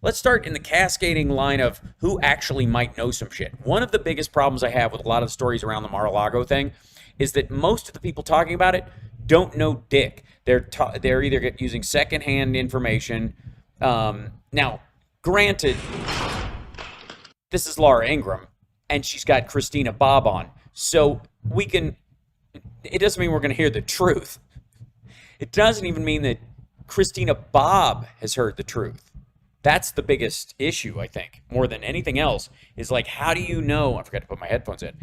let's start in the cascading line of who actually might know some shit. One of the biggest problems I have with a lot of the stories around the Mar-a-Lago thing is that most of the people talking about it don't know dick. They're either using secondhand information. Now, granted, this is Laura Ingraham, and she's got Christina Bobb on, so we can. It doesn't mean we're going to hear the truth. It doesn't even mean that Christina Bobb has heard the truth. That's the biggest issue, I think, more than anything else, is like, how do you know? I forgot to put my headphones in.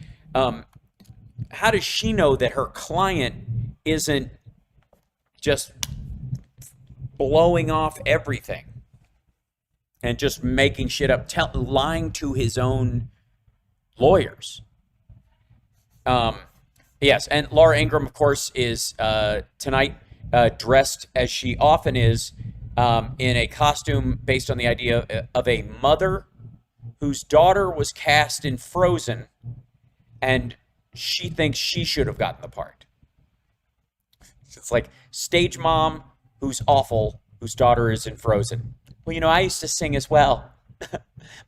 How does she know that her client isn't just blowing off everything and just making shit up, lying to his own lawyers? Yes, and Laura Ingraham, of course, is tonight dressed as she often is, in a costume based on the idea of a mother whose daughter was cast in Frozen, and she thinks she should have gotten the part. It's like stage mom who's awful, whose daughter is in Frozen. Well, I used to sing as well.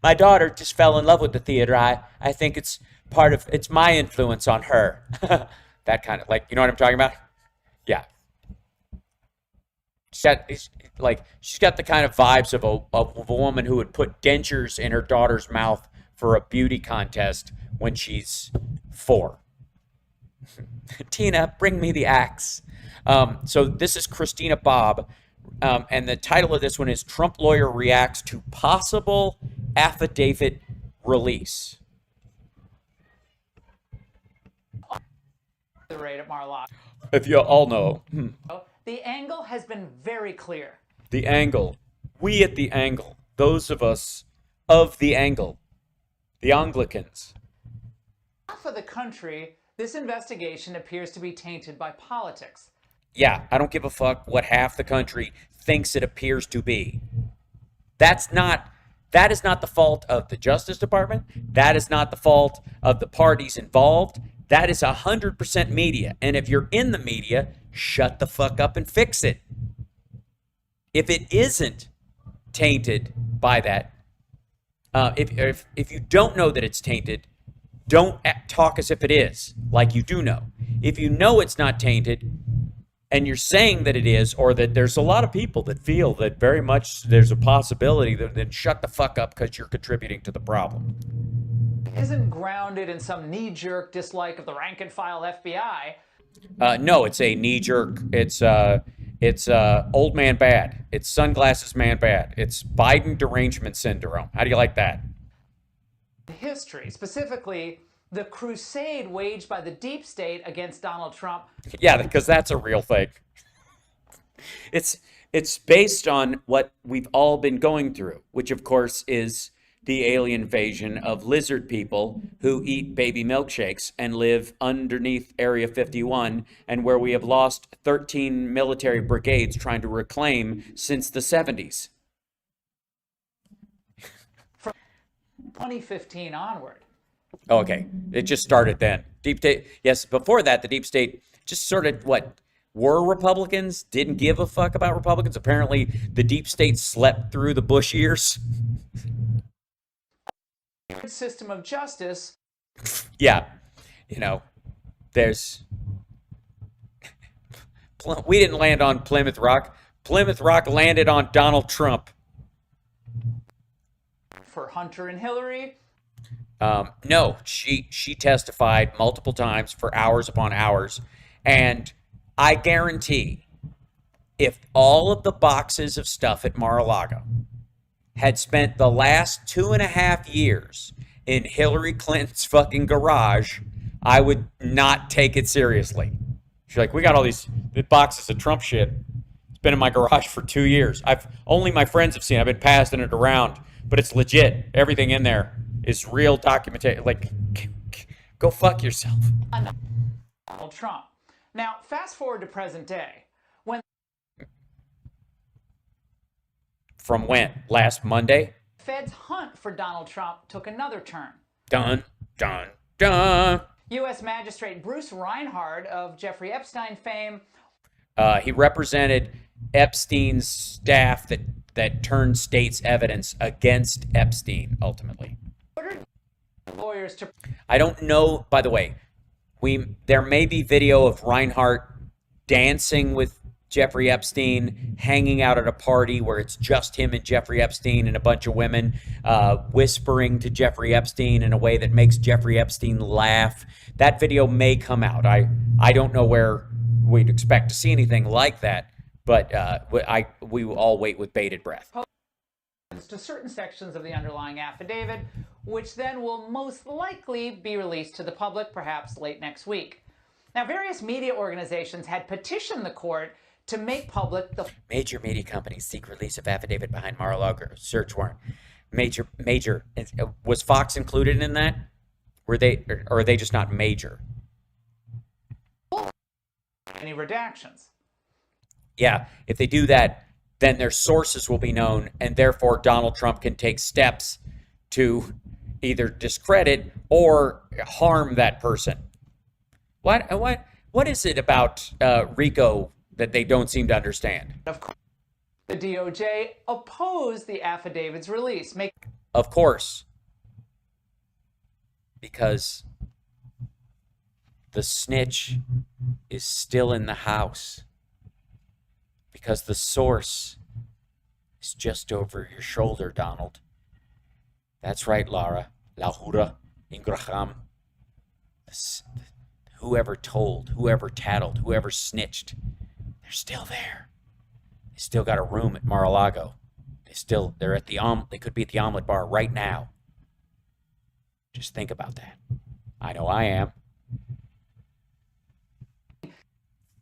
My daughter just fell in love with the theater. I think it's my influence on her. That kind of, like, you know what I'm talking about? Yeah. She's got the kind of vibes of a woman who would put dentures in her daughter's mouth for a beauty contest when she's 4. Tina, bring me the axe. So this is Christina Bobb, and the title of this one is Trump Lawyer Reacts to Possible Affidavit Release. The raid at Mar-a-Lago. If you all know. The angle has been very clear. The angle. We at the angle. Those of us of the angle. The Anglicans. For the country, this investigation appears to be tainted by politics. Yeah, I don't give a fuck what half the country thinks it appears to be. That is not the fault of the Justice Department. That is not the fault of the parties involved. That is 100% media. And if you're in the media, shut the fuck up and fix it. If it isn't tainted by that, if you don't know that it's tainted, don't talk as if it is, like you do know. If you know it's not tainted, and you're saying that it is, or that there's a lot of people that feel that very much there's a possibility, then shut the fuck up because you're contributing to the problem. Isn't grounded in some knee-jerk dislike of the rank-and-file FBI. No, it's a knee-jerk. It's old man bad. It's sunglasses man bad. It's Biden derangement syndrome. How do you like that? History, specifically the crusade waged by the deep state against Donald Trump. Yeah, because that's a real thing. It's based on what we've all been going through, which of course is the alien invasion of lizard people who eat baby milkshakes and live underneath Area 51, and where we have lost 13 military brigades trying to reclaim since the 70s. From 2015 onward. Oh, okay. It just started then. Deep state. Yes, before that, the deep state just sort of, were Republicans, didn't give a fuck about Republicans. Apparently, the deep state slept through the Bush years. System of justice. Yeah. There's... We didn't land on Plymouth Rock. Plymouth Rock landed on Donald Trump. For Hunter and Hillary. No, she testified multiple times for hours upon hours. And I guarantee if all of the boxes of stuff at Mar-a-Lago had spent the last 2.5 years in Hillary Clinton's fucking garage, I would not take it seriously. She's like, we got all these boxes of Trump shit. It's been in my garage for 2 years. Only my friends have seen it. I've been passing it around, but it's legit. Everything in there is real documentation. Like, go fuck yourself. Donald Trump. Now, fast forward to present day. From when? Last Monday? Fed's hunt for Donald Trump took another turn. Dun, dun, dun. U.S. Magistrate Bruce Reinhard of Jeffrey Epstein fame. He represented Epstein's staff that that turned state's evidence against Epstein ultimately. Lawyers to I don't know, by the way, there may be video of Reinhardt dancing with Jeffrey Epstein, hanging out at a party where it's just him and Jeffrey Epstein and a bunch of women whispering to Jeffrey Epstein in a way that makes Jeffrey Epstein laugh. That video may come out. I don't know where we'd expect to see anything like that, but we will all wait with bated breath. to certain sections of the underlying affidavit, which then will most likely be released to the public perhaps late next week. Now, various media organizations had petitioned the court to make public the major media companies seek release of affidavit behind Mar-a-Lago search warrant. Major. Was Fox included in that? Or are they just not major? any redactions. Yeah, if they do that, then their sources will be known, and therefore Donald Trump can take steps to either discredit or harm that person. What is it about RICO that they don't seem to understand? Of course, the DOJ opposed the affidavit's release. Of course. Because the snitch is still in the house. Because the source is just over your shoulder, Donald. That's right, Laura. Lahura, Ingraham. Whoever told, whoever tattled, whoever snitched, they're still there. They still got a room at Mar-a-Lago. They're at they could be at the omelet bar right now. Just think about that. I know I am.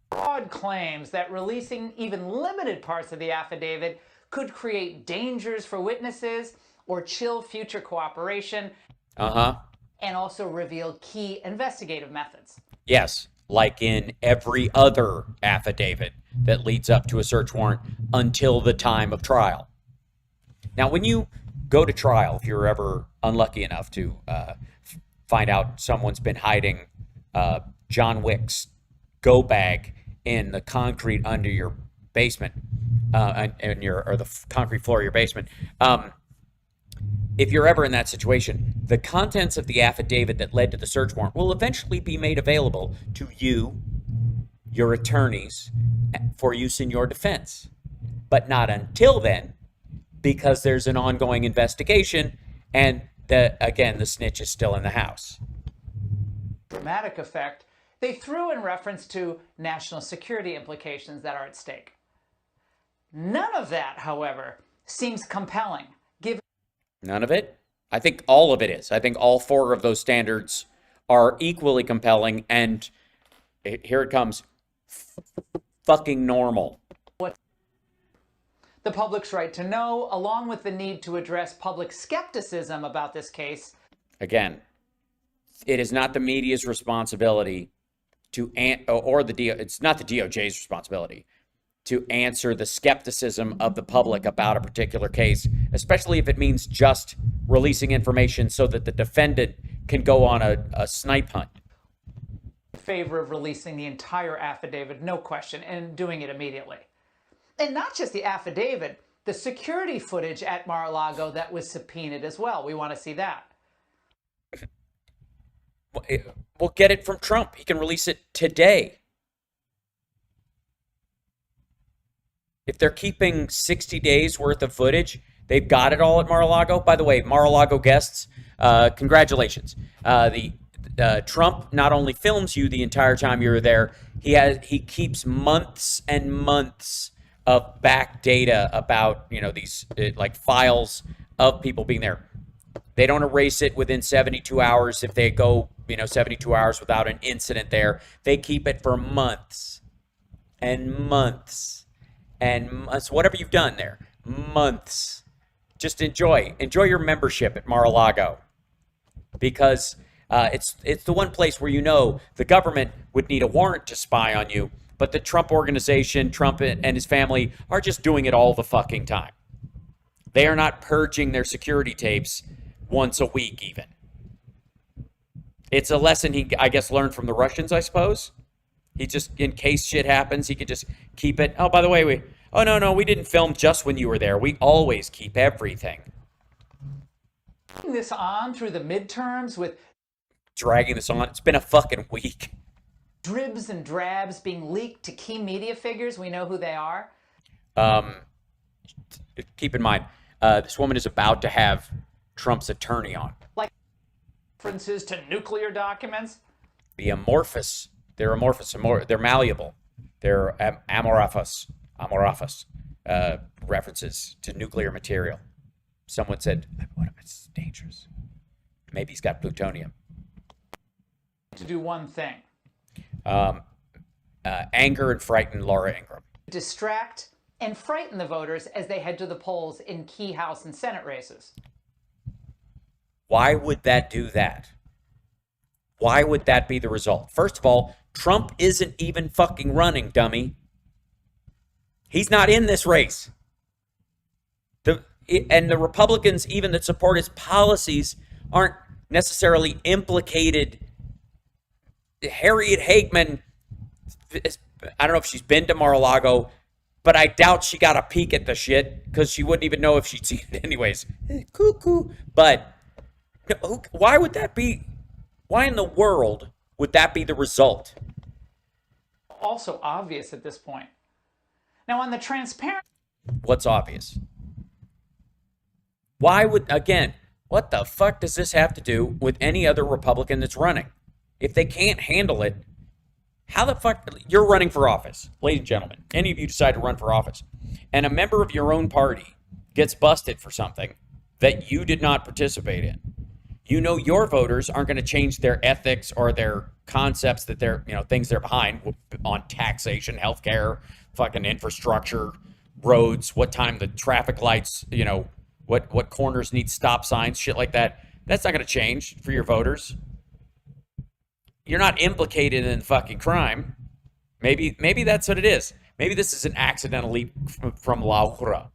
Broad claims that releasing even limited parts of the affidavit could create dangers for witnesses or chill future cooperation. And also reveal key investigative methods. Yes, like in every other affidavit that leads up to a search warrant until the time of trial. Now, when you go to trial, if you're ever unlucky enough to find out someone's been hiding John Wick's go bag in the concrete under your basement, or the concrete floor of your basement, if you're ever in that situation, the contents of the affidavit that led to the search warrant will eventually be made available to you, your attorneys, for use in your defense. But not until then, because there's an ongoing investigation, and the snitch is still in the house. Dramatic effect they threw in reference to national security implications that are at stake. None of that, however, seems compelling. None of it? I think all of it is. I think all four of those standards are equally compelling, and here it comes. Fucking normal. The public's right to know, along with the need to address public skepticism about this case. Again, it is not the media's responsibility it's not the DOJ's responsibility to answer the skepticism of the public about a particular case, especially if it means just releasing information so that the defendant can go on a snipe hunt. In favor of releasing the entire affidavit, no question, and doing it immediately. And not just the affidavit, the security footage at Mar-a-Lago that was subpoenaed as well. We want to see that. We'll get it from Trump. He can release it today. If they're keeping 60 days worth of footage, they've got it all at Mar-a-Lago. By the way, Mar-a-Lago guests, congratulations. Trump not only films you the entire time you're there, he keeps months and months of back data about, these like files of people being there. They don't erase it within 72 hours if they go, 72 hours without an incident there. They keep it for months and months. And months, whatever you've done there, months. Just enjoy your membership at Mar-a-Lago, because it's the one place where the government would need a warrant to spy on you, but the Trump organization, Trump and his family are just doing it all the fucking time. They are not purging their security tapes once a week even. It's a lesson he, I guess, learned from the Russians, I suppose. He just, in case shit happens, he could just keep it. Oh, by the way, Oh, no, we didn't film just when you were there. We always keep everything. Dragging this on through the midterms with... Dragging this on? It's been a fucking week. Dribs and drabs being leaked to key media figures. We know who they are. Keep in mind, this woman is about to have Trump's attorney on. Like references to nuclear documents. They're amorphous, they're malleable. They're amorphous references to nuclear material. Someone said, what if it's dangerous? Maybe he's got plutonium. To do one thing. Anger and frighten Laura Ingraham. Distract and frighten the voters as they head to the polls in key House and Senate races. Why would that do that? Why would that be the result? First of all, Trump isn't even fucking running, dummy. He's not in this race. And the Republicans, even that support his policies, aren't necessarily implicated. Harriet Hagman, I don't know if she's been to Mar-a-Lago, but I doubt she got a peek at the shit because she wouldn't even know if she'd seen it anyways. Cuckoo. But why would that be? Why in the world would that be the result? Also obvious at this point. Now on the transparent... What's obvious? Why would, again, what the fuck does this have to do with any other Republican that's running? If they can't handle it, how the fuck, you're running for office, ladies and gentlemen, any of you decide to run for office, and a member of your own party gets busted for something that you did not participate in. You know your voters aren't going to change their ethics or their concepts that they're, things they're behind on taxation, healthcare, fucking infrastructure, roads, what time the traffic lights, what corners need stop signs, shit like that. That's not going to change for your voters. You're not implicated in fucking crime. Maybe that's what it is. Maybe this is an accidental leap from Laura.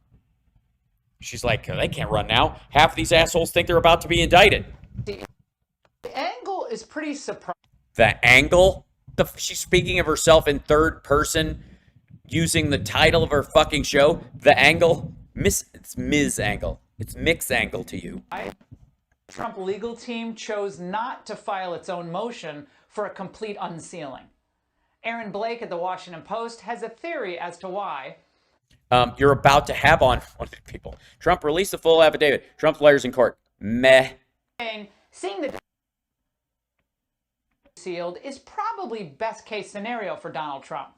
She's like, they can't run now. Half of these assholes think they're about to be indicted. The angle is pretty surprising. The angle? She's speaking of herself in third person, using the title of her fucking show. The angle? It's Ms. Angle. It's Mix Angle to you. Trump legal team chose not to file its own motion for a complete unsealing. Aaron Blake at the Washington Post has a theory as to why. You're about to have on one of the people. Trump released the full affidavit. Trump's lawyers in court. Meh. Seeing the sealed is probably best case scenario for Donald Trump.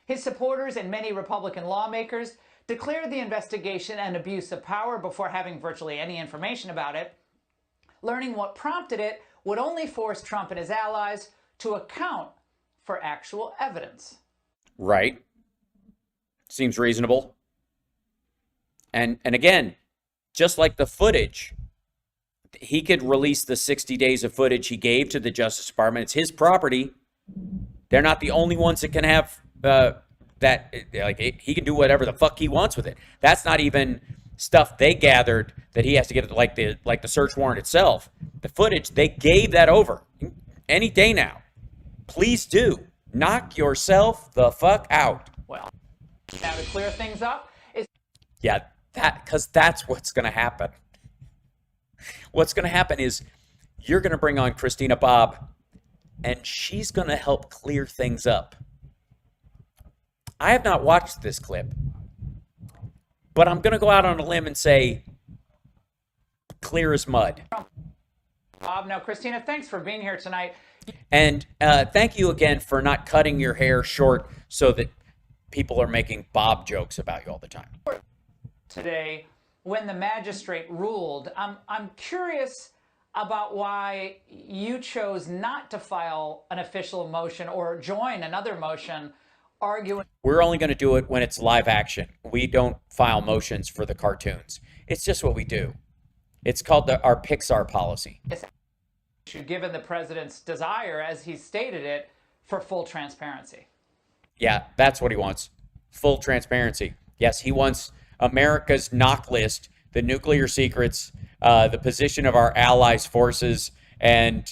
His supporters and many Republican lawmakers declared the investigation an abuse of power before having virtually any information about it. Learning what prompted it would only force Trump and his allies to account for actual evidence. Right. Seems reasonable. And again, just like the footage, he could release the 60 days of footage he gave to the Justice Department. It's his property. They're not the only ones that can have that. Like, he can do whatever the fuck he wants with it. That's not even stuff they gathered that he has to get, like the search warrant itself. The footage, they gave that over any day now. Please do. Knock yourself the fuck out. Well, now to clear things up is... Yeah, because that's what's going to happen. What's going to happen is you're going to bring on Christina Bobb, and she's going to help clear things up. I have not watched this clip, but I'm going to go out on a limb and say clear as mud. Bob, now, Christina, thanks for being here tonight. And thank you again for not cutting your hair short so that people are making Bob jokes about you all the time. Today, when the magistrate ruled, I'm curious about why you chose not to file an official motion or join another motion arguing. We're only going to do it when it's live action. We don't file motions for the cartoons. It's just what we do. It's called our Pixar policy. Given the president's desire, as he stated it, for full transparency. Yeah, that's what he wants. Full transparency. Yes, he wants America's knock list, the nuclear secrets, the position of our allies' forces, and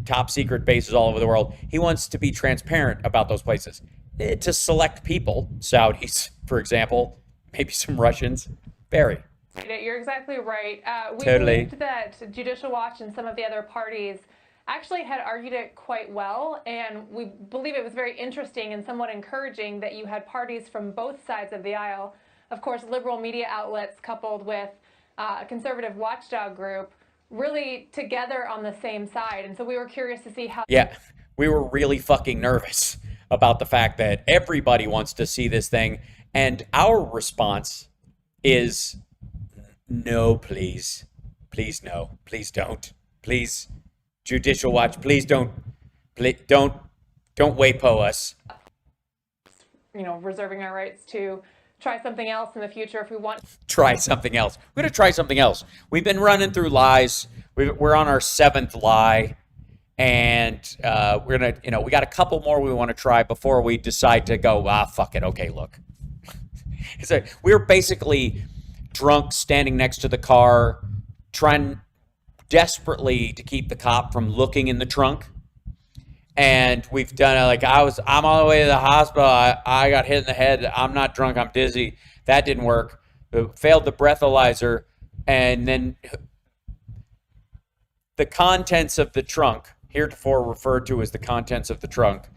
top secret bases all over the world. He wants to be transparent about those places. To select people, Saudis, for example, maybe some Russians. Very. You're exactly right. We Totally. believed that Judicial Watch and some of the other parties actually had argued it quite well, and we believe it was very interesting and somewhat encouraging that you had parties from both sides of the aisle. Of course, liberal media outlets coupled with a conservative watchdog group really together on the same side. And so we were curious to see how... Yeah, we were really fucking nervous about the fact that everybody wants to see this thing, and our response is... No, please. Please, no. Please don't. Please, Judicial Watch, please don't WAPO us. Reserving our rights to try something else in the future if we want. Try something else. We're going to try something else. We've been running through lies. We're on our 7th lie. And we're going to, we got a couple more we want to try before we decide to go, fuck it. Okay, look. So we're basically... drunk, standing next to the car, trying desperately to keep the cop from looking in the trunk. And we've done it like I'm on the way to the hospital. I got hit in the head. I'm not drunk. I'm dizzy. That didn't work. Failed the breathalyzer. And then the contents of the trunk, heretofore referred to as the contents of the trunk,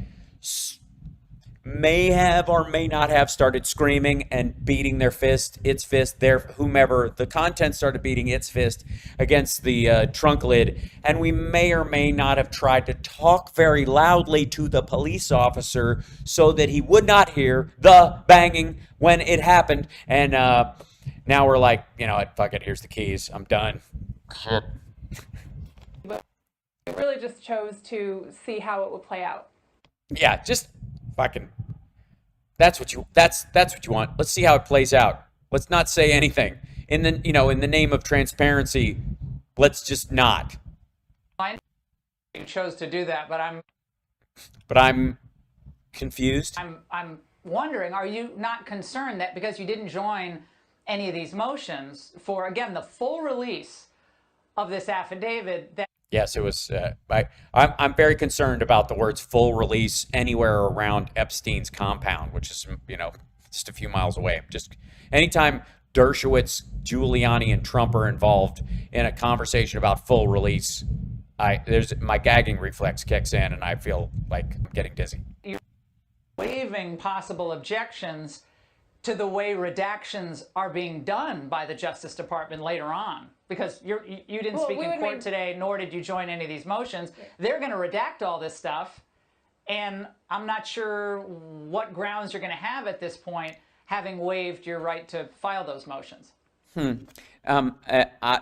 may have or may not have started screaming and beating its fist, whomever. The contents started beating its fist against the trunk lid, and we may or may not have tried to talk very loudly to the police officer so that he would not hear the banging when it happened. And now we're like, fuck it, here's the keys. I'm done. But we really just chose to see how it would play out. Yeah, just fucking... That's what you want. Let's see how it plays out. Let's not say anything. In the name of transparency, let's just not. You chose to do that, but I'm confused. I'm wondering, are you not concerned that because you didn't join any of these motions for, again, the full release of this affidavit that... Yes, it was. I'm very concerned about the words "full release" anywhere around Epstein's compound, which is just a few miles away. Just anytime Dershowitz, Giuliani, and Trump are involved in a conversation about full release, my gagging reflex kicks in, and I feel like I'm getting dizzy. You're waiving possible objections to the way redactions are being done by the Justice Department later on. Because you didn't speak in court today, nor did you join any of these motions. They're going to redact all this stuff, and I'm not sure what grounds you're going to have at this point, having waived your right to file those motions.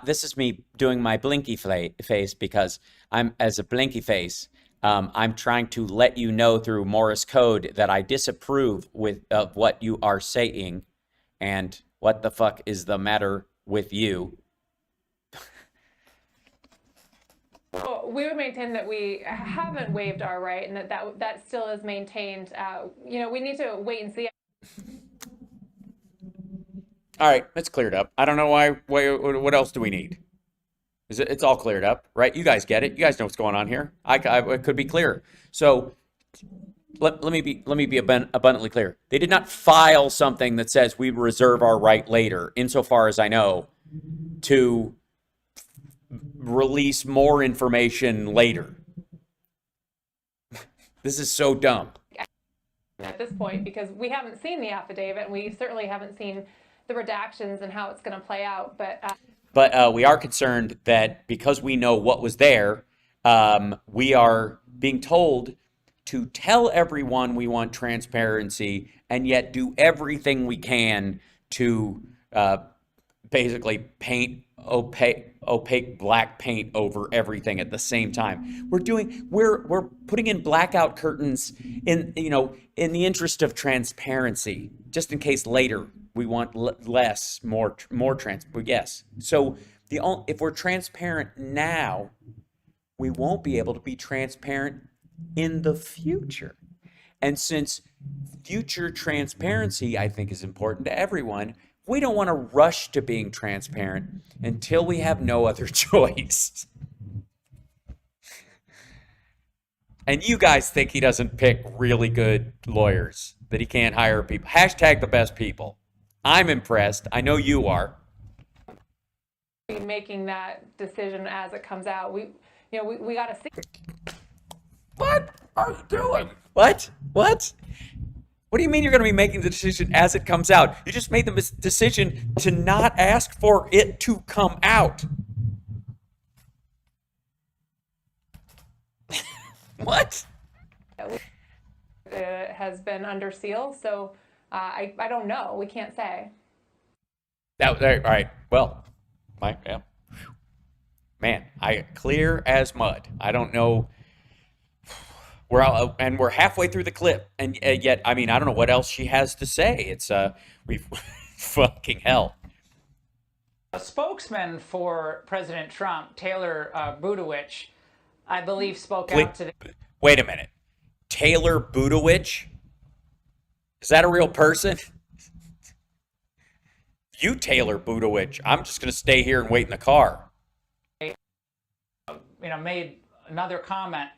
This is me doing my blinky face because as a blinky face, I'm trying to let you know through Morse code that I disapprove of what you are saying, and what the fuck is the matter with you? Well, we would maintain that we haven't waived our right, and that still is maintained. We need to wait and see. All right, it's cleared up. I don't know why. What else do we need? It's all cleared up, right? You guys get it. You guys know what's going on here. It could be clearer. So let me be abundantly clear. They did not file something that says we reserve our right later, insofar as I know, to release more information later. This is so dumb. At this point, because we haven't seen the affidavit, and we certainly haven't seen the redactions and how it's going to play out. But we are concerned that because we know what was there, we are being told to tell everyone we want transparency, and yet do everything we can to basically paint opaque black paint over everything at the same time. We're putting in blackout curtains in the interest of transparency, just in case later we want more transparent. Yes. So if we're transparent now, we won't be able to be transparent in the future. And since future transparency, I think, is important to everyone, we don't want to rush to being transparent until we have no other choice. And you guys think he doesn't pick really good lawyers. that he can't hire people. Hashtag the best people. I'm impressed. I know you are. Making that decision as it comes out. We got to see. What are you doing? What? What do you mean you're going to be making the decision as it comes out? You just made the decision to not ask for it to come out. What? It has been under seal, so I don't know. We can't say. All right. Well, yeah. Man, clear as mud. I don't know. We're halfway through the clip, and yet, I mean, I don't know what else she has to say. It's fucking hell. A spokesman for President Trump, Taylor Budowich, I believe, spoke out today. Wait a minute. Taylor Budowich? Is that a real person? You, Taylor Budowich. I'm just going to stay here and wait in the car. Made another comment.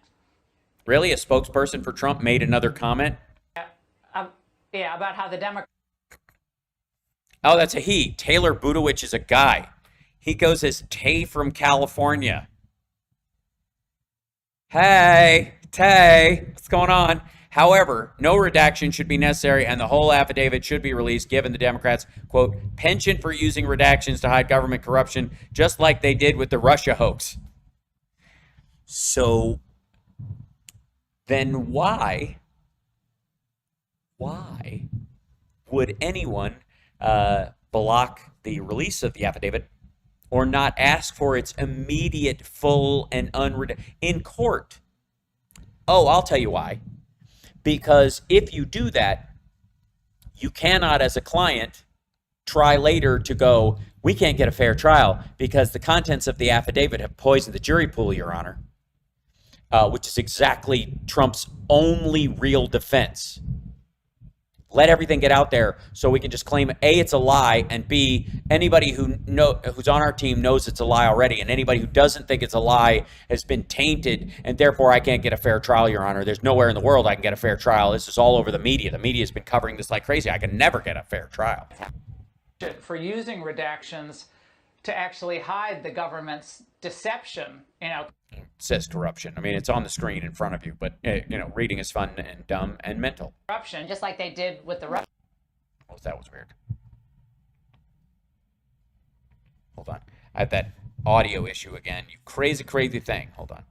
Really? A spokesperson for Trump made another comment? Yeah, about how the Democrats. Oh, that's a he. Taylor Budowich is a guy. He goes as Tay from California. Hey, Tay, what's going on? However, no redaction should be necessary and the whole affidavit should be released given the Democrats, quote, penchant for using redactions to hide government corruption, just like they did with the Russia hoax. So then why would anyone block the release of the affidavit or not ask for its immediate, full, and unredacted in court? Oh, I'll tell you why. Because if you do that, you cannot, as a client, try later to go, we can't get a fair trial because the contents of the affidavit have poisoned the jury pool, Your Honor, which is exactly Trump's only real defense. Let everything get out there so we can just claim, A, it's a lie, and B, anybody who's on our team knows it's a lie already, and anybody who doesn't think it's a lie has been tainted, and therefore I can't get a fair trial, Your Honor. There's nowhere in the world I can get a fair trial. This is all over the media. The media has been covering this like crazy. I can never get a fair trial. For using redactions to actually hide the government's deception, It says corruption. I mean, it's on the screen in front of you, but, reading is fun and dumb and mental. Corruption, just like they did with the Russia. Oh, that was weird. Hold on. I have that audio issue again. You crazy, crazy thing. Hold on.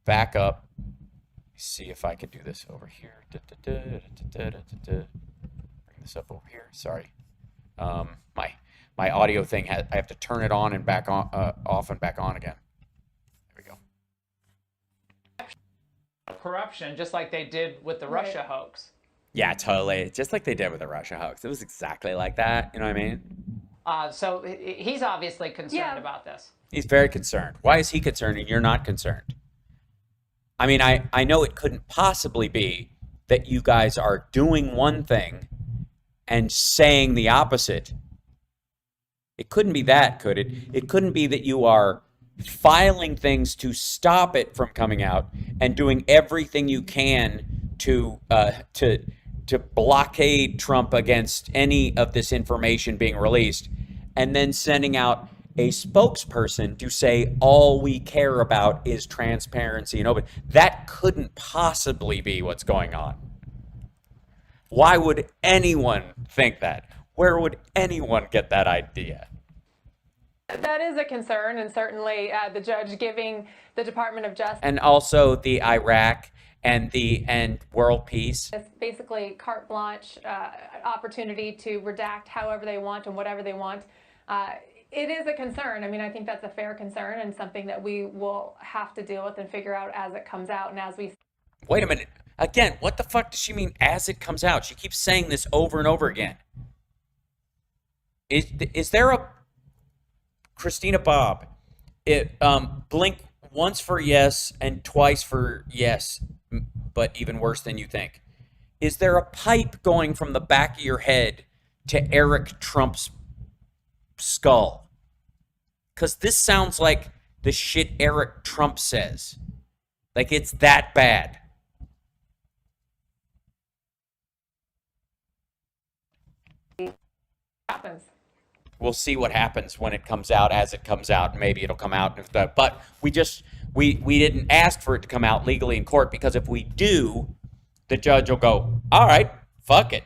Back up. See if I can do this over here. Bring this up over here. Sorry. My audio thing, I have to turn it on and back on, off and back on again. There we go. Corruption, just like they did with the Russia hoax. Yeah, totally. Just like they did with the Russia hoax. It was exactly like that. You know what I mean? So he's obviously concerned about this. He's very concerned. Why is he concerned and you're not concerned? I mean, I know it couldn't possibly be that you guys are doing one thing and saying the opposite. It couldn't be that, could it? It couldn't be that you are filing things to stop it from coming out and doing everything you can to blockade Trump against any of this information being released, and then sending out a spokesperson to say all we care about is transparency and open. That couldn't possibly be what's going on. Why would anyone think that? Where would anyone get that idea? That is a concern, and certainly the judge giving the Department of Justice and also the Iraq and world peace. It's basically carte blanche opportunity to redact however they want and whatever they want. It is a concern. I mean, I think that's a fair concern and something that we will have to deal with and figure out as it comes out and as we. Wait a minute. Again, what the fuck does she mean as it comes out? She keeps saying this over and over again. Is there a Christina Bobb? Blink once for yes and twice for yes, but even worse than you think. Is there a pipe going from the back of your head to Eric Trump's skull? Because this sounds like the shit Eric Trump says. Like it's that bad. happens. We'll see what happens when it comes out, as it comes out. Maybe it'll come out. But we didn't ask for it to come out legally in court, because if we do, the judge will go, all right, fuck it.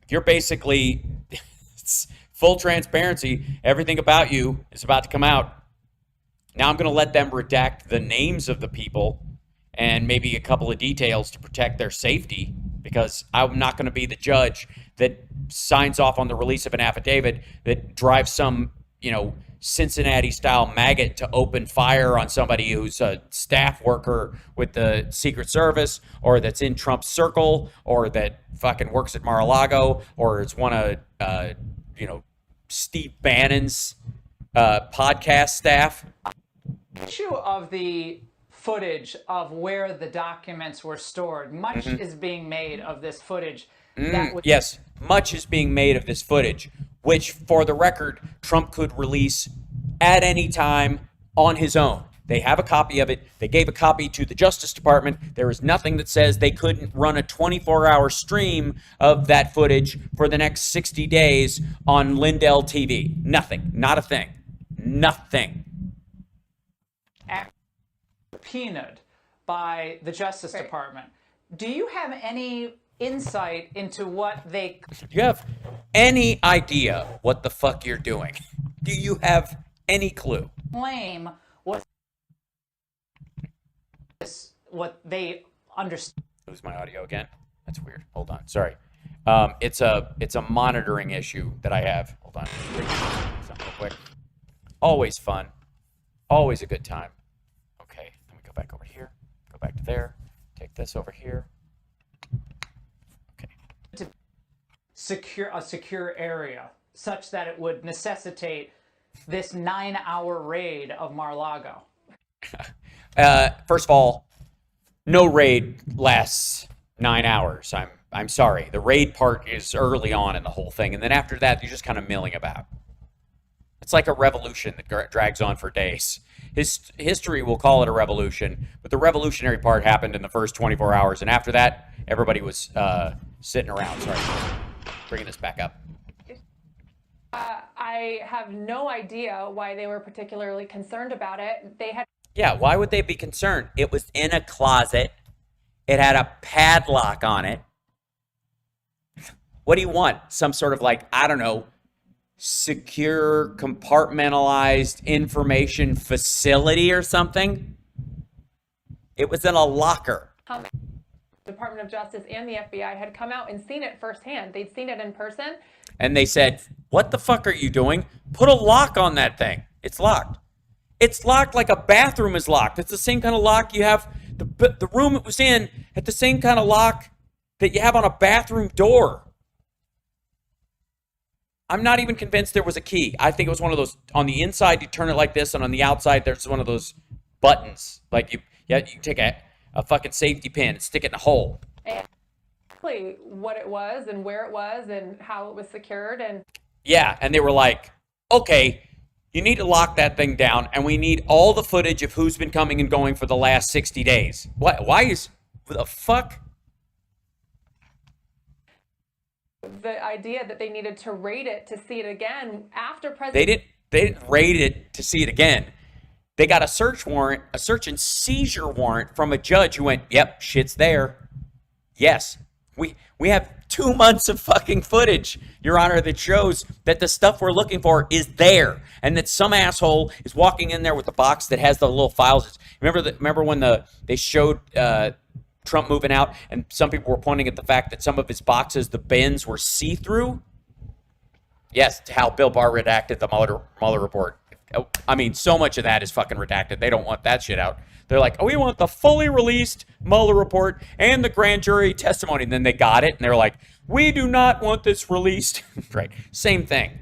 You're basically, it's full transparency. Everything about you is about to come out. Now I'm going to let them redact the names of the people and maybe a couple of details to protect their safety, because I'm not going to be the judge that signs off on the release of an affidavit that drives some, Cincinnati-style maggot to open fire on somebody who's a staff worker with the Secret Service, or that's in Trump's circle, or that fucking works at Mar-a-Lago, or is one of, Steve Bannon's podcast staff. Issue of the footage of where the documents were stored. Much is being made of this footage. Yes, much is being made of this footage, which, for the record, Trump could release at any time on his own. They have a copy of it. They gave a copy to the Justice Department. There is nothing that says they couldn't run a 24-hour stream of that footage for the next 60 days on Lindell TV. Nothing. Not a thing. Nothing. Subpoenaed by the Justice Department. Do you have any insight into what they... Do you have any idea what the fuck you're doing? Do you have any clue? Claim was what they understand. Lose my audio again. That's weird. Hold on. Sorry. It's a monitoring issue that I have. Hold on. Something real quick. Always fun. Always a good time. Okay. Let me go back over here. Go back to there. Take this over here. Okay. To secure a secure area such that it would necessitate this 9-hour raid of Mar-a-Lago. First of all, no raid lasts 9 hours. I'm sorry. The raid part is early on in the whole thing, and then after that, you're just kind of milling about. It's like a revolution that drags on for days. History will call it a revolution, but the revolutionary part happened in the first 24 hours, and after that, everybody was sitting around. Sorry, bringing this back up. I have no idea why they were particularly concerned about it. They had... Yeah, why would they be concerned? It was in a closet. It had a padlock on it. What do you want? Some sort of, like, I don't know, secure, compartmentalized information facility or something? It was in a locker. Department of Justice and the FBI had come out and seen it firsthand. They'd seen it in person. And they said, what the fuck are you doing? Put a lock on that thing. It's locked. It's locked like a bathroom is locked. It's the same kind of lock you have. The room it was in had the same kind of lock that you have on a bathroom door. I'm not even convinced there was a key. I think it was one of those, on the inside, you turn it like this, and on the outside, there's one of those buttons. Like you take a fucking safety pin and stick it in a hole. Exactly what it was and where it was and how it was secured. And yeah, and they were like, okay, you need to lock that thing down, and we need all the footage of who's been coming and going for the last 60 days. Why is, the fuck? The idea that they needed to raid it to see it again after President... They didn't raid it to see it again. They got a search warrant, a search and seizure warrant from a judge who went, yep, shit's there. Yes, we have 2 months of fucking footage, Your Honor, that shows that the stuff we're looking for is there, and that some asshole is walking in there with the box that has the little files. Remember when they showed Trump moving out, and some people were pointing at the fact that some of his boxes, the bins, were see-through? Yes, how Bill Barr redacted the Mueller report. I mean, so much of that is fucking redacted. They don't want that shit out. They're like, oh, we want the fully released Mueller report and the grand jury testimony. And then they got it, and they're like, we do not want this released. Right. Same thing.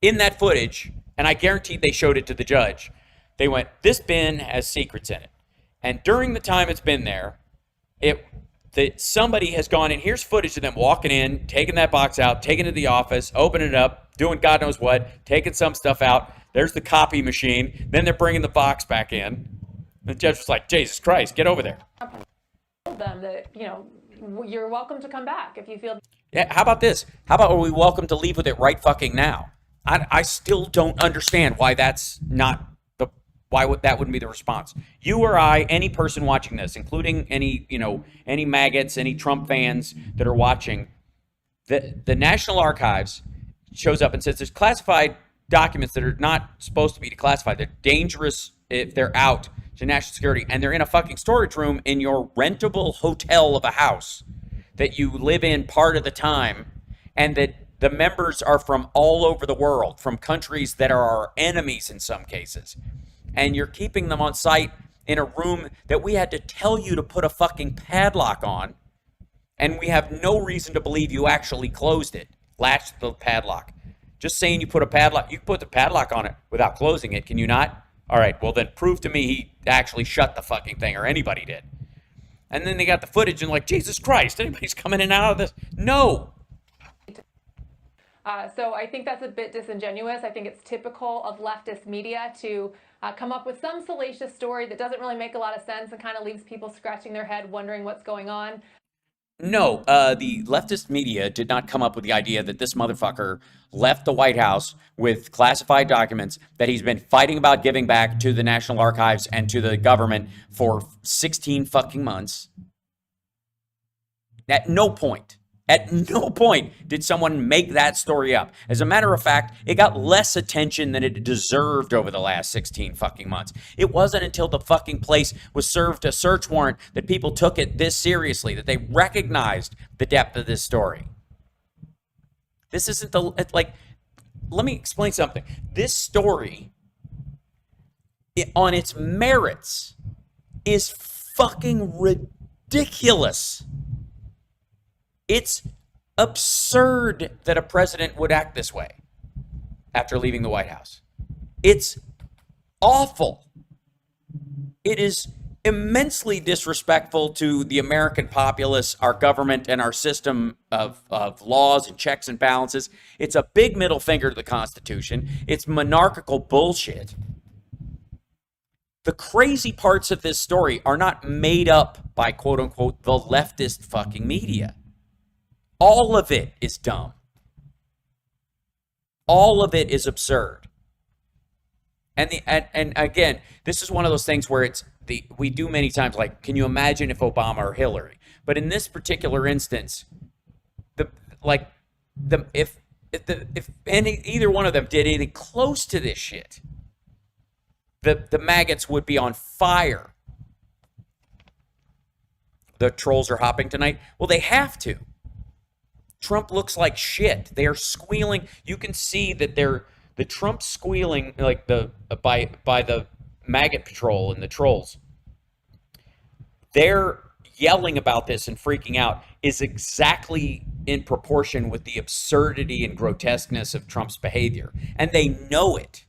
In that footage, and I guarantee they showed it to the judge, they went, this bin has secrets in it. And during the time it's been there, somebody has gone in. Here's footage of them walking in, taking that box out, taking it to the office, opening it up, doing God knows what, taking some stuff out. There's the copy machine. Then they're bringing the box back in. The judge was like, Jesus Christ, get over there. Told them that, you're welcome to come back if you feel. Yeah, how about this? How about are we welcome to leave with it right fucking now? I still don't understand why that's not the that wouldn't be the response. You or I, any person watching this, including any maggots, any Trump fans that are watching, the National Archives shows up and says there's classified documents that are not supposed to be declassified. They're dangerous if they're out to national security, and they're in a fucking storage room in your rentable hotel of a house that you live in part of the time, and that the members are from all over the world, from countries that are our enemies in some cases. And you're keeping them on site in a room that we had to tell you to put a fucking padlock on, and we have no reason to believe you actually closed it, latched the padlock. Just saying you put a padlock, you can put the padlock on it without closing it, can you not? All right, well then prove to me he actually shut the fucking thing, or anybody did. And then they got the footage and like, Jesus Christ, anybody's coming in and out of this? No. So I think that's a bit disingenuous. I think it's typical of leftist media to come up with some salacious story that doesn't really make a lot of sense and kind of leaves people scratching their head wondering what's going on. No, the leftist media did not come up with the idea that this motherfucker left the White House with classified documents that he's been fighting about giving back to the National Archives and to the government for 16 fucking months. At no point did someone make that story up. As a matter of fact, it got less attention than it deserved over the last 16 fucking months. It wasn't until the fucking place was served a search warrant that people took it this seriously, that they recognized the depth of this story. This isn't let me explain something. This story, on its merits, is fucking ridiculous. It's absurd that a president would act this way after leaving the White House. It's awful. It is immensely disrespectful to the American populace, our government, and our system of laws and checks and balances. It's a big middle finger to the Constitution. It's monarchical bullshit. The crazy parts of this story are not made up by, quote unquote, the leftist fucking media. All of it is dumb. All of it is absurd. And again, this is one of those things where we do many times, like, can you imagine if Obama or Hillary? But in this particular instance, if either one of them did anything close to this shit, the maggots would be on fire. The trolls are hopping tonight. Well, they have to. Trump looks like shit. They are squealing. You can see that the Trump squealing like by the maggot patrol and the trolls. They're yelling about this and freaking out is exactly in proportion with the absurdity and grotesqueness of Trump's behavior, and they know it.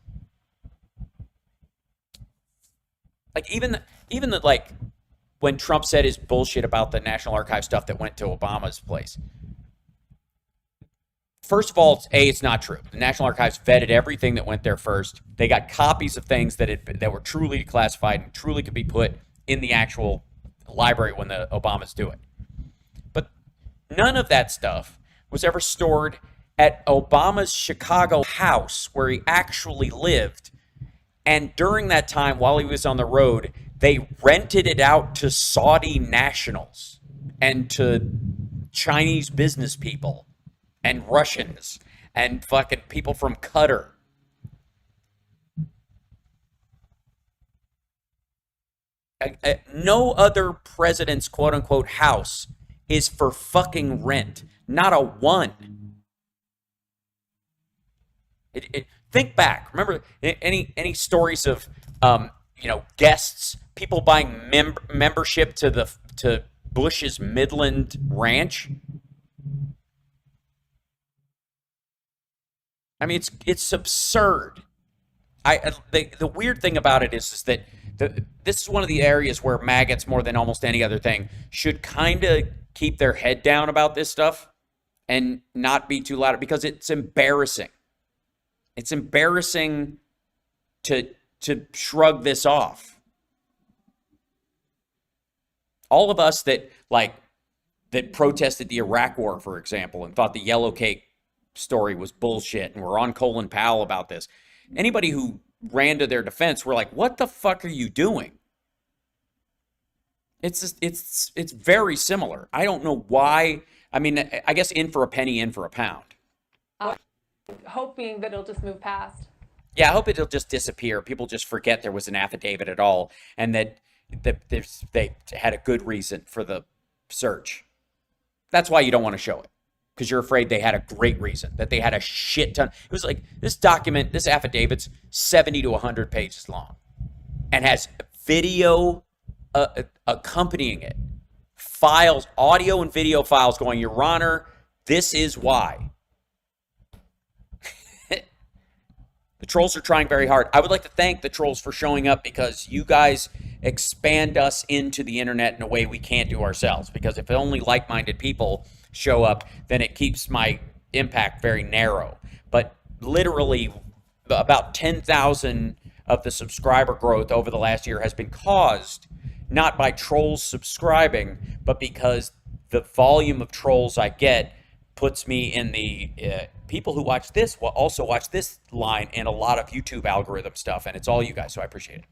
Like even when Trump said his bullshit about the National Archive stuff that went to Obama's place. First of all, it's not true. The National Archives vetted everything that went there first. They got copies of things that were truly classified and truly could be put in the actual library when the Obamas do it. But none of that stuff was ever stored at Obama's Chicago house where he actually lived. And during that time, while he was on the road, they rented it out to Saudi nationals and to Chinese business people and Russians and fucking people from Qatar. No other president's quote-unquote house is for fucking rent. Not a one. Think back. Remember any stories of guests, people buying membership to Bush's Midland Ranch? I mean, it's absurd. The weird thing about it is that this is one of the areas where maggots, more than almost any other thing, should kind of keep their head down about this stuff and not be too loud, because it's embarrassing. It's embarrassing to shrug this off. All of us that that protested the Iraq War, for example, and thought the yellow cake story was bullshit and were on Colin Powell about this. Anybody who ran to their defense were like, what the fuck are you doing? It's very similar. I don't know why. I mean, I guess in for a penny, in for a pound. Hoping that it'll just move past. Yeah, I hope it'll just disappear. People just forget there was an affidavit at all, and that they had a good reason for the search. That's why you don't want to show it, because you're afraid they had a great reason, that they had a shit ton. It was like this document, this affidavit's 70 to 100 pages long and has video accompanying it. Files, audio and video files going, Your Honor, this is why. The trolls are trying very hard. I would like to thank the trolls for showing up, because you guys expand us into the internet in a way we can't do ourselves. Because if only like-minded people show up, then it keeps my impact very narrow. But literally about 10,000 of the subscriber growth over the last year has been caused not by trolls subscribing, but because the volume of trolls I get puts me in the people who watch this will also watch this line in a lot of YouTube algorithm stuff, and it's all you guys, so I appreciate it.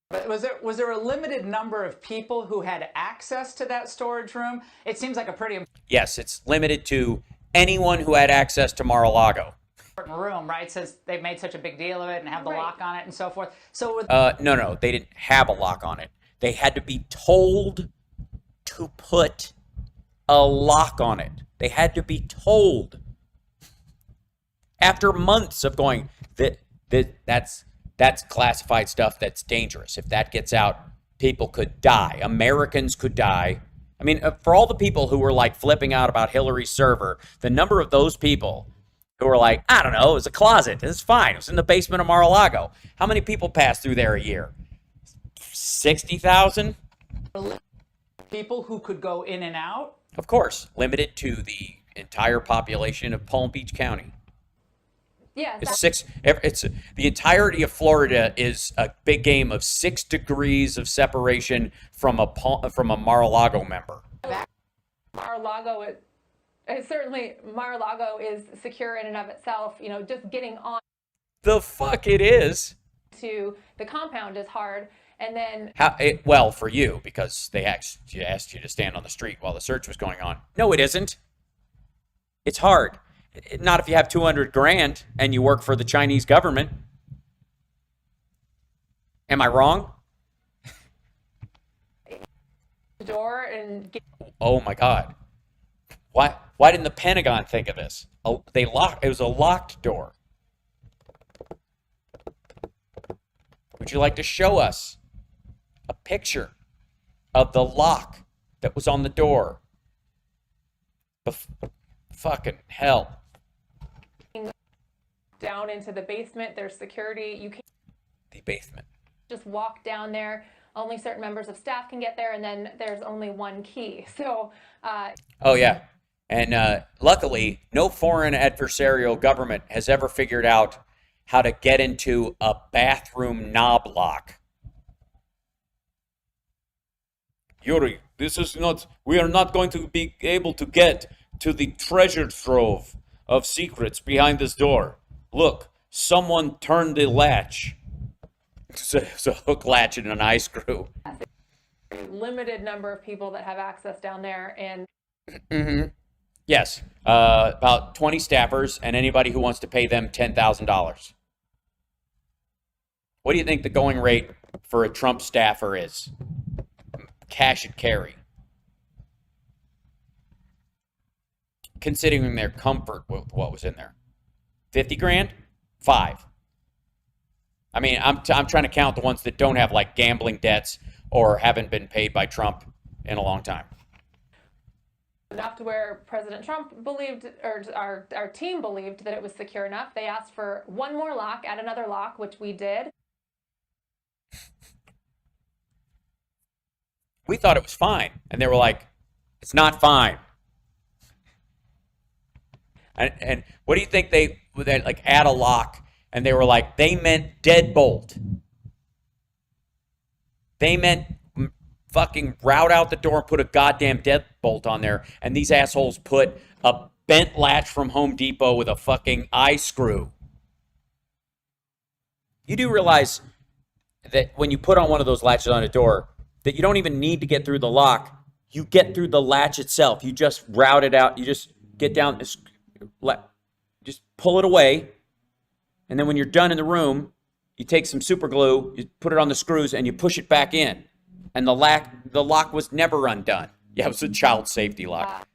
But was there a limited number of people who had access to that storage room? It seems like a pretty Yes, it's limited to anyone who had access to Mar-a-Lago. important room, right? Since they've made such a big deal of it and have the lock on it and so forth. So No, they didn't have a lock on it. They had to be told to put a lock on it. They had to be told. After months of going, that's classified stuff that's dangerous. If that gets out, people could die. Americans could die. I mean, for all the people who were like flipping out about Hillary's server, the number of those people who were like, I don't know, it was a closet. It's fine. It was in the basement of Mar-a-Lago. How many people pass through there a year? 60,000? people who could go in and out? Of course, limited to the entire population of Palm Beach County. Yes. It's the entirety of Florida is a big game of 6 degrees of separation from a Mar-a-Lago member. Mar-a-Lago Mar-a-Lago is secure in and of itself. You know, just getting on The fuck it is. to the compound is hard. And then Well, for you, because they asked you to stand on the street while the search was going on. No, it isn't. It's hard. Not if you have 200 grand and you work for the Chinese government. Am I wrong? the door and Oh my God. Why didn't the Pentagon think of this? It was a locked door. Would you like to show us a picture of the lock that was on the door? Fucking hell. down into the basement. There's security. You can't The basement. just walk down there. Only certain members of staff can get there, and then there's only one key. So Oh, yeah. And luckily, no foreign adversarial government has ever figured out how to get into a bathroom knob lock. Yuri, we are not going to be able to get to the treasure trove of secrets behind this door. Look, someone turned the latch. It's a hook latch and an eye screw. limited number of people that have access down there, and Yes, about 20 staffers and anybody who wants to pay them $10,000. What do you think the going rate for a Trump staffer is? Cash and carry. Considering their comfort with what was in there. 50 grand? 5. I mean, I'm trying to count the ones that don't have like gambling debts or haven't been paid by Trump in a long time. enough to where President Trump believed, or our team believed, that it was secure enough. They asked for one more lock, add another lock, which we did. We thought it was fine, and they were like, it's not fine. And what do you think they like add a lock, and they were like, they meant deadbolt. They meant fucking route out the door and put a goddamn deadbolt on there. And these assholes put a bent latch from Home Depot with a fucking eye screw. You do realize that when you put on one of those latches on a door, that you don't even need to get through the lock. You get through the latch itself. You just route it out. You just get down, just pull it away. And then when you're done in the room, you take some super glue, you put it on the screws, and you push it back in. And the lock was never undone. Yeah, it was a child safety lock.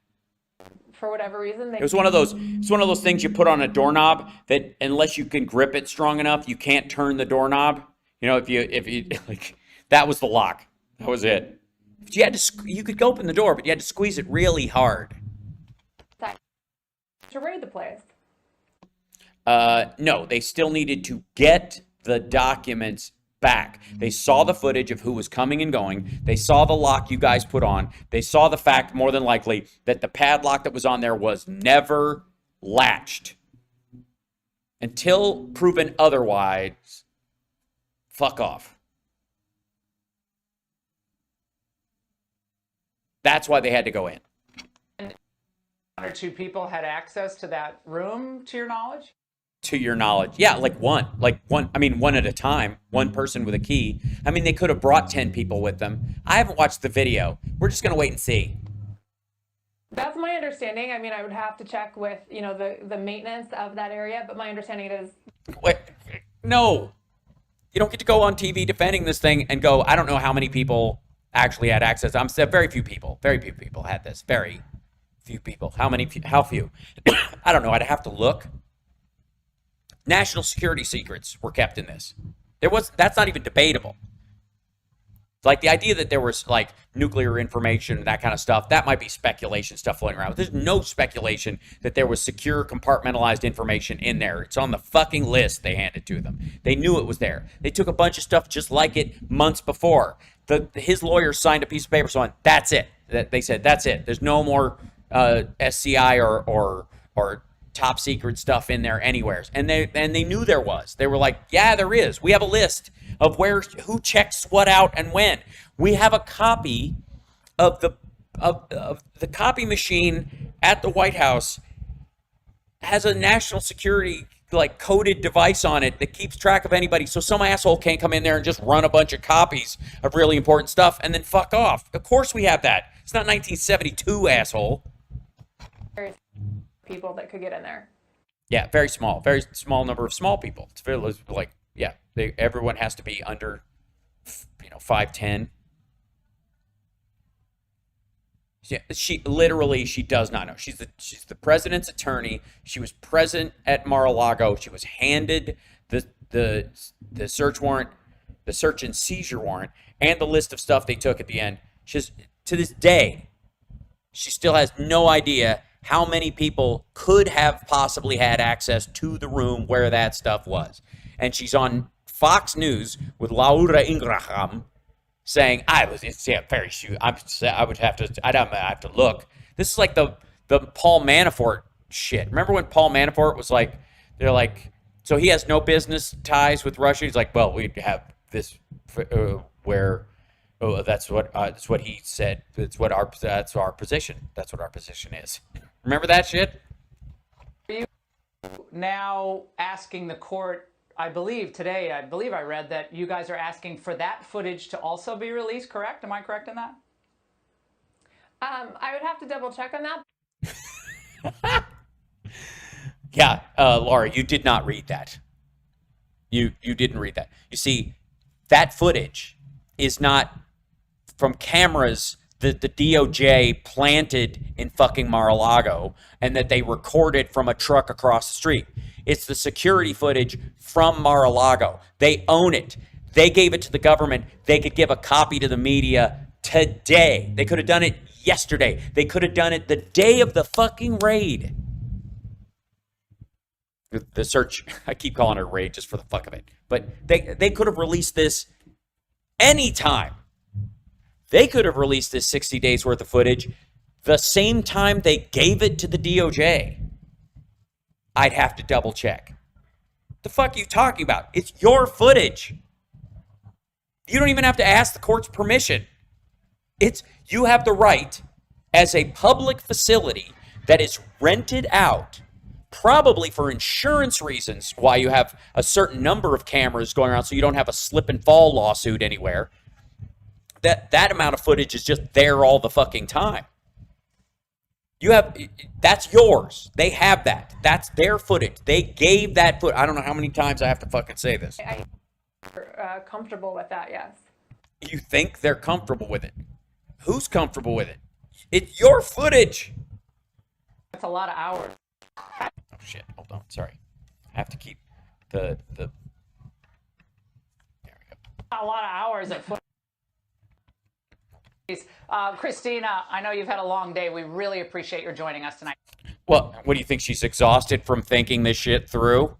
For whatever reason, it was one of those things you put on a doorknob that unless you can grip it strong enough, you can't turn the doorknob. You know, if you like, that was the lock. That was it. But you could open the door, but you had to squeeze it really hard. To raid the place. No, they still needed to get the documents back. They saw the footage of who was coming and going. They saw the lock you guys put on. They saw the fact, more than likely, that the padlock that was on there was never latched. Until proven otherwise, fuck off. That's why they had to go in. And one or two people had access to that room, to your knowledge? To your knowledge. Yeah, like one. I mean, one at a time. One person with a key. I mean, they could have brought 10 people with them. I haven't watched the video. We're just going to wait and see. That's my understanding. I mean, I would have to check with, you know, the maintenance of that area, but my understanding is... Wait, no. You don't get to go on TV defending this thing and go, I don't know how many people actually had access. I'm saying very few people had this. Very few people. How few? I don't know. I'd have to look. National security secrets were kept in this. That's not even debatable. Like the idea that there was like nuclear information and that kind of stuff, that might be speculation stuff floating around. There's no speculation that there was secure compartmentalized information in there. It's on the fucking list they handed to them. They knew it was there. They took a bunch of stuff just like it months before. His lawyer signed a piece of paper saying, that's it. They said, that's it. There's no more SCI or top secret stuff in there anywhere. And they knew there was. They were like, yeah, there is. We have a list of who checks what out and when. We have a copy of the copy machine at the White House has a national security like coded device on it that keeps track of anybody, so some asshole can't come in there and just run a bunch of copies of really important stuff and then fuck off. Of course we have that. It's not 1972, asshole. People that could get in there. Yeah, very small number of small people. It's very like, yeah, everyone has to be under, 5'10". Yeah, she does not know. She's the president's attorney. She was present at Mar-a-Lago. She was handed the search warrant, the search and seizure warrant, and the list of stuff they took at the end. To this day, she still has no idea how many people could have possibly had access to the room where that stuff was. And she's on Fox News with Laura Ingraham saying, I'd have to look. This is like the Paul Manafort shit. Remember when Paul Manafort was like, they're like, so he has no business ties with Russia? He's like, well, we have this where, oh, that's what he said. That's our position. That's what our position is. Remember that shit? Are you now asking the court, I believe I read that you guys are asking for that footage to also be released, correct? Am I correct in that? I would have to double check on that. Yeah, Laura, you did not read that. You didn't read that. You see, that footage is not from cameras that the DOJ planted in fucking Mar-a-Lago and that they recorded from a truck across the street. It's the security footage from Mar-a-Lago. They own it. They gave it to the government. They could give a copy to the media today. They could have done it yesterday. They could have done it the day of the fucking raid. The search, I keep calling it a raid just for the fuck of it. But they could have released this anytime. They could have released this 60 days worth of footage the same time they gave it to the DOJ. I'd have to double check. The fuck are you talking about? It's your footage. You don't even have to ask the court's permission. You have the right as a public facility that is rented out, probably for insurance reasons, why you have a certain number of cameras going around so you don't have a slip and fall lawsuit anywhere. That amount of footage is just there all the fucking time. That's yours. They have that. That's their footage. They gave that footage. I don't know how many times I have to fucking say this. I'm comfortable with that, yes. You think they're comfortable with it? Who's comfortable with it? It's your footage. That's a lot of hours. Oh shit! Hold on. Sorry. I have to keep the. There we go. A lot of hours of footage. Christina, I know you've had a long day. We really appreciate your joining us tonight. Well, what do you think? She's exhausted from thinking this shit through?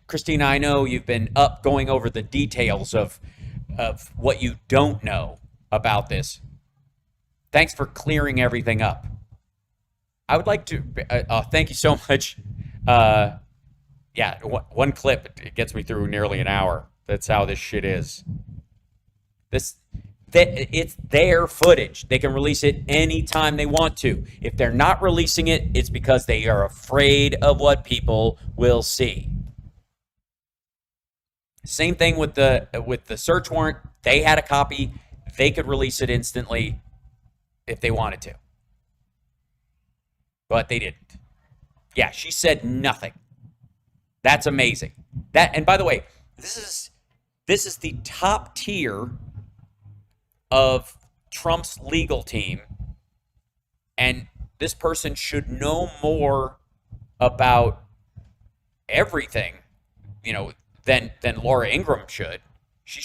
Christina, I know you've been up going over the details of what you don't know about this. Thanks for clearing everything up. I would like to thank you so much. Yeah, one clip, it gets me through nearly an hour. That's how this shit is. It's their footage. They can release it anytime they want to. If they're not releasing it, it's because they are afraid of what people will see. Same thing with the search warrant. They had a copy. They could release it instantly if they wanted to. But they didn't. Yeah, she said nothing. That's amazing. And by the way, this is the top tier of Trump's legal team, and this person should know more about everything, than Laura Ingraham should. She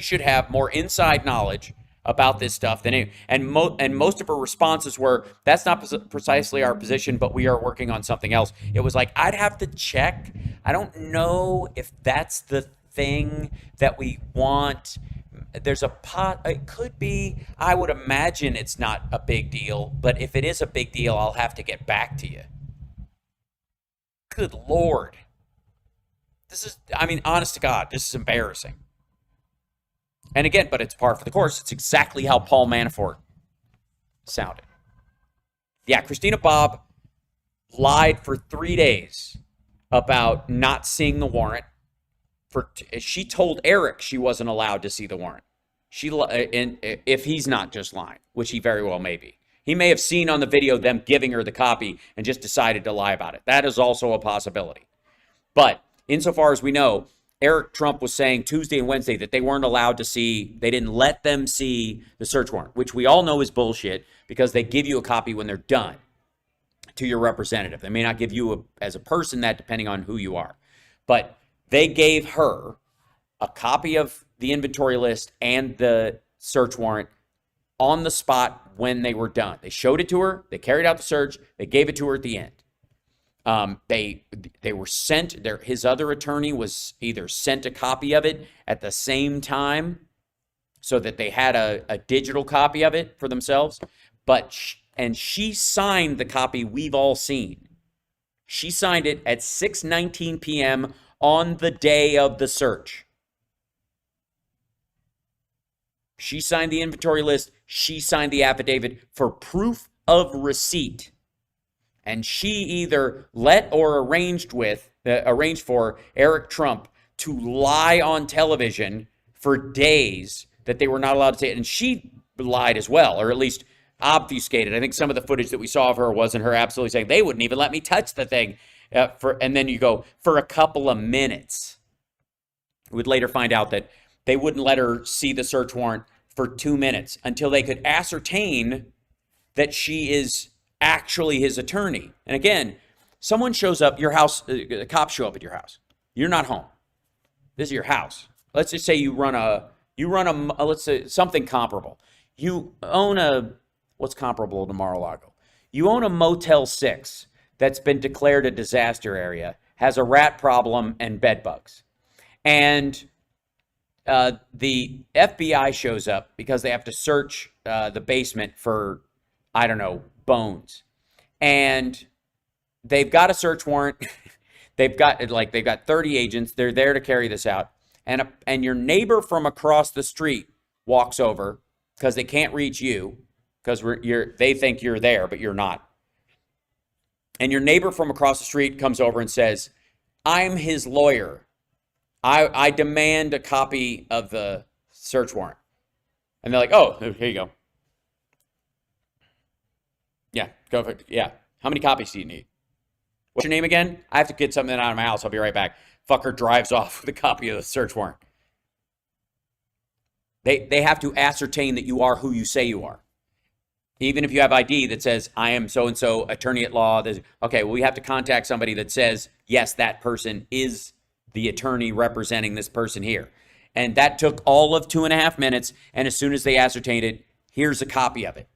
should have more inside knowledge about this stuff than any, and most of her responses were, "That's not precisely our position, but we are working on something else." It was like, I'd have to check. I don't know if that's the thing that we want. There's a pot. It could be. I would imagine it's not a big deal, but if it is a big deal, I'll have to get back to you. Good Lord. Honest to God, this is embarrassing. And again, but it's par for the course. It's exactly how Paul Manafort sounded. Yeah, Christina Bobb lied for 3 days about not seeing the warrant. She told Eric she wasn't allowed to see the warrant. If he's not just lying, which he very well may be. He may have seen on the video them giving her the copy and just decided to lie about it. That is also a possibility. But insofar as we know, Eric Trump was saying Tuesday and Wednesday that they weren't allowed to see, they didn't let them see the search warrant, which we all know is bullshit because they give you a copy when they're done to your representative. They may not give you as a person that, depending on who you are. But they gave her a copy of the inventory list and the search warrant on the spot when they were done. They showed it to her. They carried out the search. They gave it to her at the end. They were sent. His other attorney was either sent a copy of it at the same time so that they had a digital copy of it for themselves. And she signed the copy we've all seen. She signed it at 6:19 p.m. on the day of the search. She signed the inventory list. She signed the affidavit for proof of receipt. And she either let or arranged for Eric Trump to lie on television for days that they were not allowed to say it. And she lied as well, or at least obfuscated. I think some of the footage that we saw of her wasn't her absolutely saying, they wouldn't even let me touch the thing. And then you go, for a couple of minutes. We would later find out that they wouldn't let her see the search warrant for 2 minutes until they could ascertain that she is actually his attorney. And again, someone shows up your house, cops show up at your house. You're not home. This is your house. Let's just say you run a let's say something comparable. You own what's comparable to Mar-a-Lago? You own a Motel 6 that's been declared a disaster area, has a rat problem and bed bugs. And the FBI shows up because they have to search the basement for, I don't know, bones. And they've got a search warrant. they've got 30 agents. They're there to carry this out. And your neighbor from across the street walks over because they can't reach you because they think you're there, but you're not. And your neighbor from across the street comes over and says, I'm his lawyer. I demand a copy of the search warrant. And they're like, oh, here you go. Yeah, go for it. Yeah. How many copies do you need? What's your name again? I have to get something out of my house. I'll be right back. Fucker drives off with a copy of the search warrant. They have to ascertain that you are who you say you are. Even if you have ID that says, I am so-and-so, attorney at law. Okay, well, we have to contact somebody that says, yes, that person is the attorney representing this person here. And that took all of 2.5 minutes. And as soon as they ascertained it, here's a copy of it.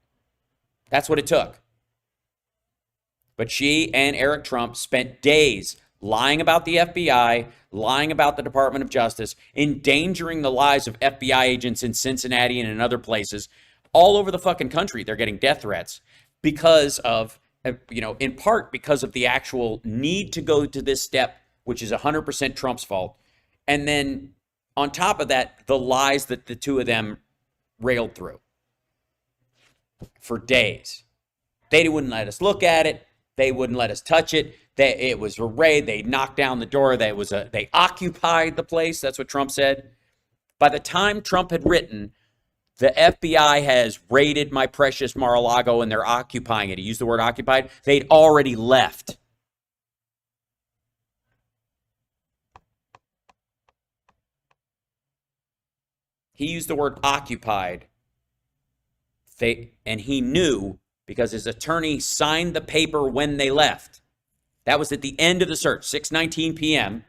That's what it took. But she and Eric Trump spent days lying about the FBI, lying about the Department of Justice, endangering the lives of FBI agents in Cincinnati and in other places. All over the fucking country, they're getting death threats because of, in part because of the actual need to go to this step, which is 100% Trump's fault. And then on top of that, the lies that the two of them railed through for days. They wouldn't let us look at it. They wouldn't let us touch it. It was a raid. They knocked down the door. They occupied the place. That's what Trump said. By the time Trump had written, the FBI has raided my precious Mar-a-Lago and they're occupying it. He used the word occupied. They'd already left. He used the word occupied. And he knew because his attorney signed the paper when they left. That was at the end of the search, 6:19 p.m.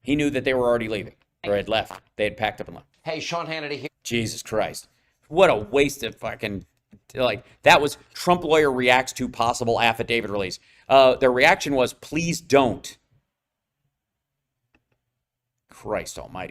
He knew that they were already leaving. Or had left. They had packed up and left. Hey, Sean Hannity here. Jesus Christ. What a waste of fucking, that was Trump lawyer reacts to possible affidavit release. Their reaction was, please don't. Christ almighty.